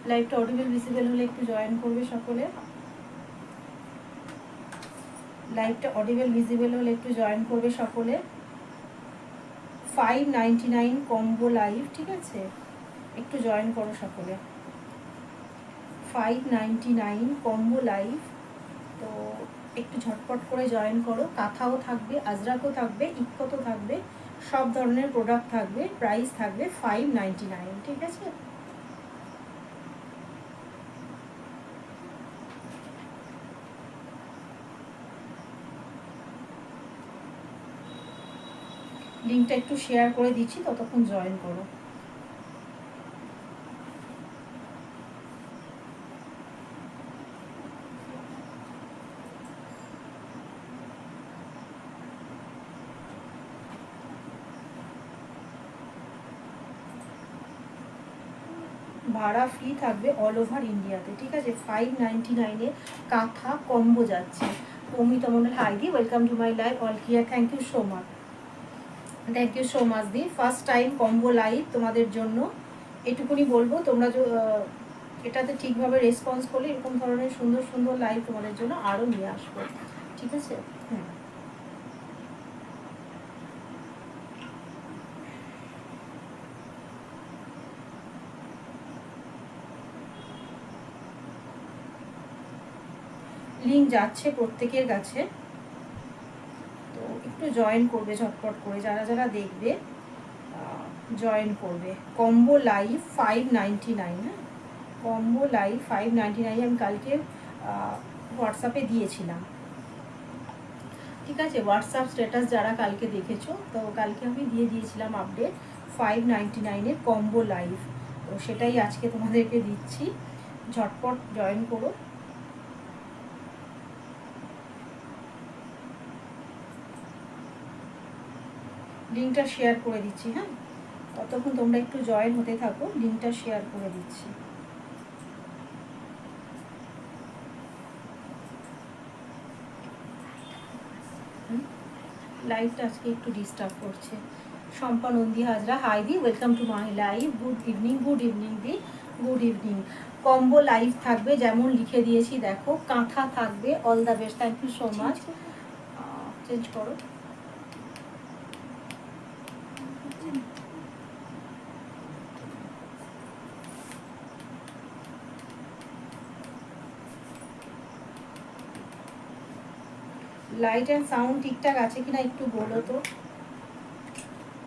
লাইভটা audible visible হলে একটু জয়েন করবে সকলে। লাইভটা অডিবল ভিজিবল হলে একটু জয়েন করবে সকলে। 599 কম্বো লাইভ, ঠিক আছে, একটু জয়েন করো সকলে। 599 কম্বো লাইভ, তো একটু ঝটপট করে জয়েন করো। কাঁথাও থাকবে, আজরাকও থাকবে, ইক্কতও থাকবে, সব ধরনের প্রোডাক্ট থাকবে। প্রাইস থাকবে 599, ঠিক আছে। লিঙ্কটা একটু শেয়ার করে দিচ্ছি, ততক্ষণ জয়েন করো। ভাড়া ফ্রি থাকবে অল ওভার ইন্ডিয়াতে, ঠিক আছে। 599-এ কাঁথা কম্বো যাচ্ছে। অমিতা মন্ডল, হাই দি, welcome to my live, all clear, thank you so much, thank you so much দি। ফার্স্ট টাইম কম্বো লাইভ তোমাদের জন্য। এটুকুনি বলবো, তোমরা এটাতে ঠিকভাবে রেসপন্স করলে এরকম ধরনের সুন্দর সুন্দর লাইভ তোমাদের জন্য আরও নিয়ে আসবো, ঠিক আছে। হ্যাঁ, লিঙ্ক যাচ্ছে প্রত্যেকের কাছে, তো একটু জয়েন করবে ঝটপট করে, যারা যারা দেখবে জয়েন করবে। কম্বো লাইভ 599, হ্যাঁ, কম্বো লাইভ 599 আমি কালকে হোয়াটসঅ্যাপে দিয়েছিলাম, ঠিক আছে। হোয়াটসঅ্যাপ স্ট্যাটাস যারা কালকে দেখেছো, তো কালকে আমি দিয়ে দিয়েছিলাম আপডেট 599-এর কম্বো লাইভ, তো সেটাই আজকে তোমাদেরকে দিচ্ছি। ঝটপট জয়েন করো। লিঙ্কটা শেয়ার করে দিচ্ছি, হ্যাঁ, ততক্ষণ তোমরা একটু জয়েন হতে থাকো। লিঙ্কটা শেয়ার করে দিচ্ছি। লাইভটা আজকে একটু ডিস্টার্ব করছে। শম্পা নন্দী হাজরা, হাই দি, welcome to my live, good evening, good evening দি, গুড ইভিনিং। কম্বো লাইভ থাকবে যেমন লিখে দিয়েছি, দেখো, কাঁথা থাকবে, all the best, thank you so much. Change করো। লাইট অ্যান্ড সাউন্ড ঠিকঠাক আছে কিনা একটু বলো তো।